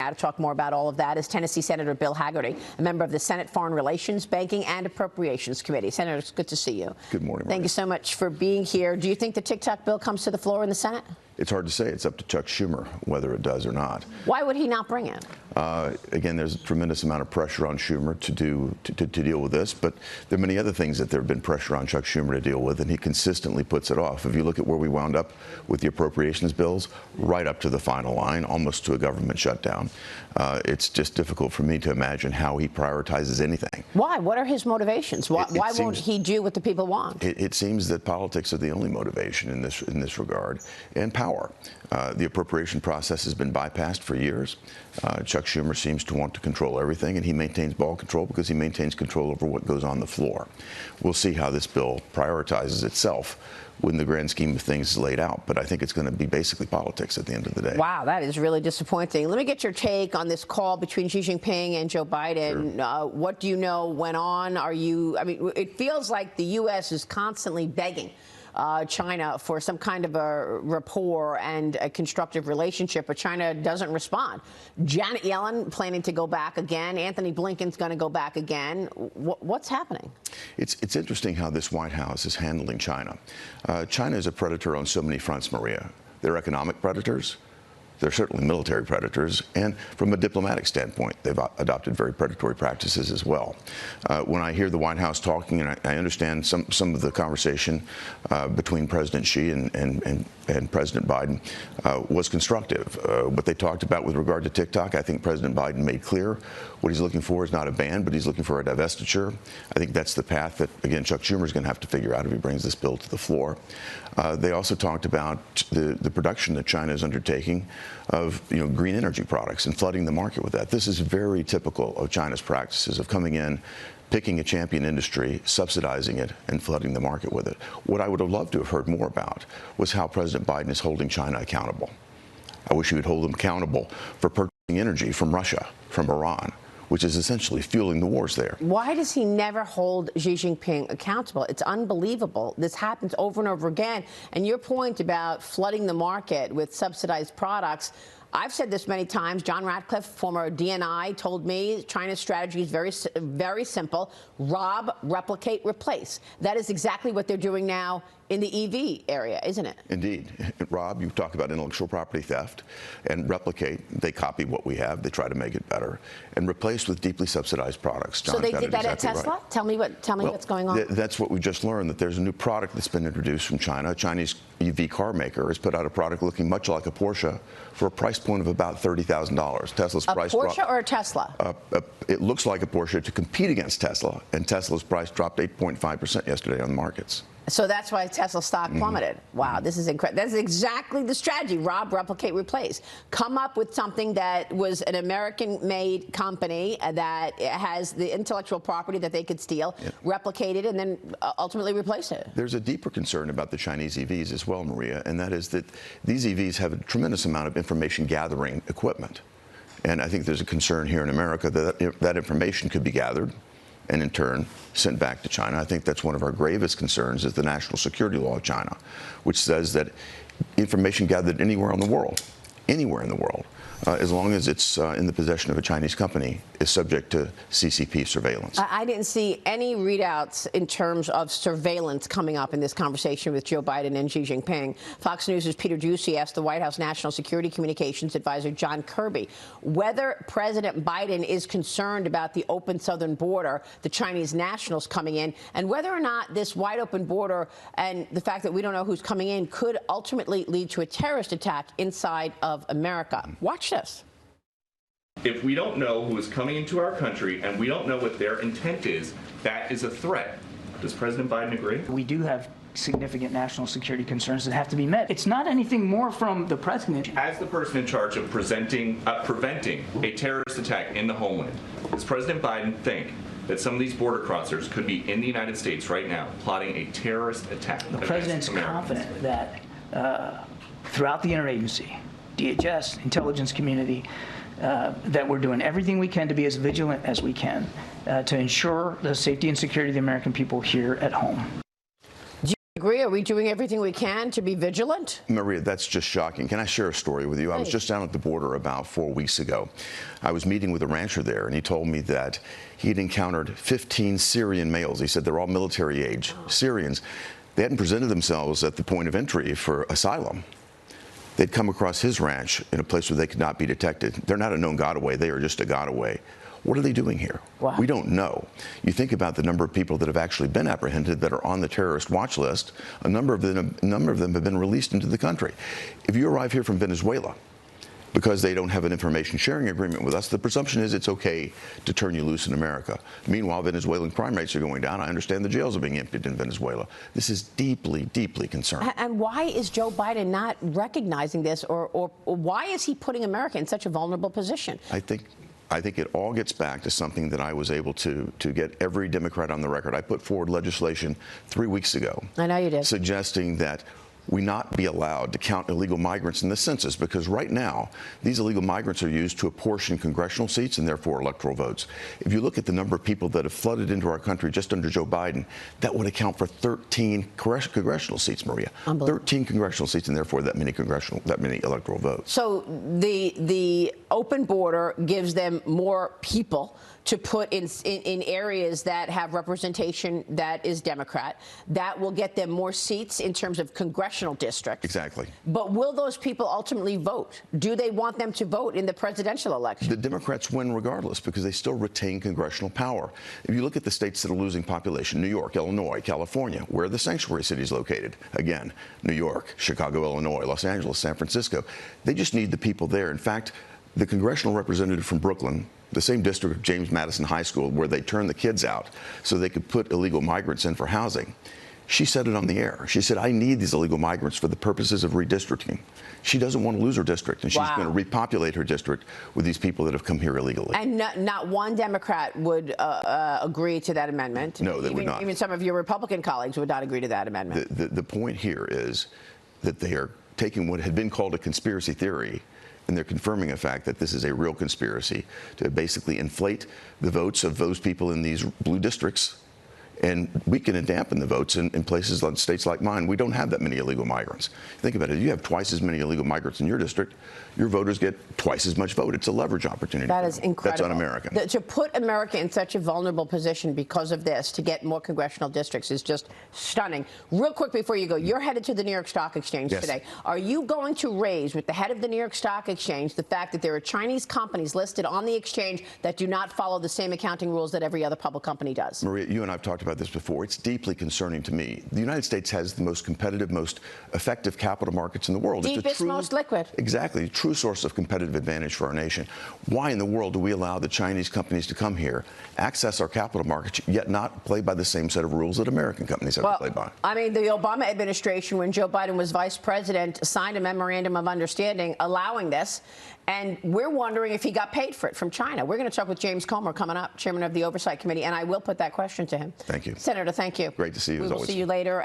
now to talk more about all of that is Tennessee Senator Bill Hagerty, a member of the Senate Foreign Relations, Banking and Appropriations Committee. Senator, it's good to see you. Good morning. Thank you so much for being here. Do you think the TikTok bill comes to the floor in the Senate? It's hard to say. It's up to Chuck Schumer whether it does or not. Why would he not bring it? Again, there's a tremendous amount of pressure on Schumer to deal with this, but there are many other things that there have been pressure on Chuck Schumer to deal with, and he consistently puts it off. If you look at where we wound up with the appropriations bills, right up to the final line, almost to a government shutdown, it's just difficult for me to imagine how he prioritizes anything. Why? What are his motivations? Why won't he do what the people want? It seems that politics are the only motivation in this regard, and power. The appropriation process has been bypassed for years. Chuck Schumer seems to want to control everything, and he maintains ball control because he maintains control over what goes on the floor. We'll see how this bill prioritizes itself when the grand scheme of things is laid out, but I think it's going to be basically politics at the end of the day. Wow, that is really disappointing. Let me get your take on this call between Xi Jinping and Joe Biden. Sure. What do you know went on? I mean, it feels like the U.S. is constantly begging China for some kind of a rapport and a constructive relationship, but China doesn't respond. Janet Yellen planning to go back again. Anthony Blinken's going to go back again. What's happening? It's interesting how this White House is handling China. China is a predator on so many fronts, Maria. They're economic predators. They're certainly military predators, and from a diplomatic standpoint, they've adopted very predatory practices as well. When I hear the White House talking, and I understand some of the conversation between President Xi and President Biden was constructive. What they talked about with regard to TikTok, I think President Biden made clear what he's looking for is not a ban, but he's looking for a divestiture. I think that's the path that, again, Chuck Schumer is going to have to figure out if he brings this bill to the floor. They also talked about the production that China is undertaking of green energy products and flooding the market with that. This is very typical of China's practices of coming in, picking a champion industry, subsidizing it, and flooding the market with it. What I would have loved to have heard more about was how President Biden is holding China accountable. I wish he would hold them accountable for purchasing energy from Russia, from Iran, which is essentially fueling the wars there. Why does he never hold Xi Jinping accountable? It's unbelievable. This happens over and over again. And your point about flooding the market with subsidized products, I've said this many times. John Ratcliffe, former DNI, told me China's strategy is very simple. Rob, replicate, replace. That is exactly what they're doing now in the EV area, isn't it? Indeed. Rob, you talk about intellectual property theft, and replicate, they copy what we have, they try to make it better, and replace with deeply subsidized products. John, so they did that exactly at Tesla? Right. Tell me what's going on. That's what we just learned, that there's a new product that's been introduced from China. A Chinese EV car maker has put out a product looking much like a Porsche for a price point of about $30,000. Tesla's price dropped. A Porsche or a Tesla? It looks like a Porsche to compete against Tesla, and Tesla's price dropped 8.5% yesterday on the markets. So that's why Tesla stock plummeted. Wow, this is incredible. That's exactly the strategy. Rob, replicate, replace. Come up with something that was an American-made company that has the intellectual property that they could steal, replicate it, and then ultimately replace it. There's a deeper concern about the Chinese EVs as well, Maria, and that is that these EVs have a tremendous amount of information gathering equipment. And I think there's a concern here in America that that information could be gathered and in turn sent back to China. I think that's one of our gravest concerns is the national security law of China, which says that information gathered anywhere in the world, as long as it's in the possession of a Chinese company, is subject to CCP surveillance. I didn't see any readouts in terms of surveillance coming up in this conversation with Joe Biden and Xi Jinping. Fox News' Peter Doocy asked the White House National Security Communications Advisor John Kirby whether President Biden is concerned about the open southern border, the Chinese nationals coming in, and whether or not this wide open border and the fact that we don't know who's coming in could ultimately lead to a terrorist attack inside of America. Watch this. If we don't know who is coming into our country and we don't know what their intent is, that is a threat. Does President Biden agree? We do have significant national security concerns that have to be met. It's not anything more from the president. As the person in charge of preventing a terrorist attack in the homeland, does President Biden think that some of these border crossers could be in the United States right now plotting a terrorist attack? The president's confident that throughout the interagency, DHS, intelligence community, that we're doing everything we can to be as vigilant as we can to ensure the safety and security of the American people here at home. Agree? Are we doing everything we can to be vigilant? Maria, that's just shocking. Can I share a story with you? I was just down at the border about 4 weeks ago. I was meeting with a rancher there, and he told me that he'd encountered 15 Syrian males. He said they're all military age Syrians. They hadn't presented themselves at the point of entry for asylum. They'd come across his ranch in a place where they could not be detected. They're not a known godaway. They are just a godaway. What are they doing here? Wow. We don't know. You think about the number of people that have actually been apprehended that are on the terrorist watch list. A number of them have been released into the country. If you arrive here from Venezuela, because they don't have an information sharing agreement with us, the presumption is it's okay to turn you loose in America. Meanwhile, Venezuelan crime rates are going down. I understand the jails are being emptied in Venezuela. This is deeply, deeply concerning. And why is Joe Biden not recognizing this, or why is he putting America in such a vulnerable position? I think it all gets back to something that I was able to get every Democrat on the record. I put forward legislation 3 weeks ago. I know you did. Suggesting that we not be allowed to count illegal migrants in the census, because right now these illegal migrants are used to apportion congressional seats and therefore electoral votes. If you look at the number of people that have flooded into our country just under Joe Biden, that would account for 13 congressional seats, Maria. 13 congressional seats, and therefore that many electoral votes. So the open border gives them more people to put in areas that have representation that is Democrat. That will get them more seats in terms of congressional districts. Exactly. But will those people ultimately vote? Do they want them to vote in the presidential election? The Democrats win regardless because they still retain congressional power. If you look at the states that are losing population, New York, Illinois, California, where are the sanctuary cities located? Again, New York, Chicago, Illinois, Los Angeles, San Francisco. They just need the people there. In fact, the congressional representative from Brooklyn, the same district of James Madison High School, where they turned the kids out so they could put illegal migrants in for housing, she said it on the air. She said, I need these illegal migrants for the purposes of redistricting. She doesn't want to lose her district, and she's going to repopulate her district with these people that have come here illegally. And not one Democrat would agree to that amendment. No, they would not. Even some of your Republican colleagues would not agree to that amendment. The point here is that they are taking what had been called a conspiracy theory, and they're confirming a fact that this is a real conspiracy to basically inflate the votes of those people in these blue districts and weaken and dampen the votes in places like states like mine. We don't have that many illegal migrants. Think about it. You have twice as many illegal migrants in your district. Your voters get twice as much vote. It's a leverage opportunity. That is incredible. That's un-American. To put America in such a vulnerable position because of this, to get more congressional districts, is just stunning. Real quick before you go, you're headed to the New York Stock Exchange today. Are you going to raise with the head of the New York Stock Exchange the fact that there are Chinese companies listed on the exchange that do not follow the same accounting rules that every other public company does? Maria, you and I have talked about this before. It's deeply concerning to me. The United States has the most competitive, most effective capital markets in the world. Deepest, most liquid. Exactly. A true source of competitive advantage for our nation. Why in the world do we allow the Chinese companies to come here, access our capital markets, yet not play by the same set of rules that American companies have to play by? I mean, the Obama administration, when Joe Biden was vice president, signed a memorandum of understanding allowing this, and we're wondering if he got paid for it from China. We're going to talk with James Comer coming up, chairman of the Oversight Committee, and I will put that question to him. Thank you. Senator, thank you. Great to see you, as always. We will see you later.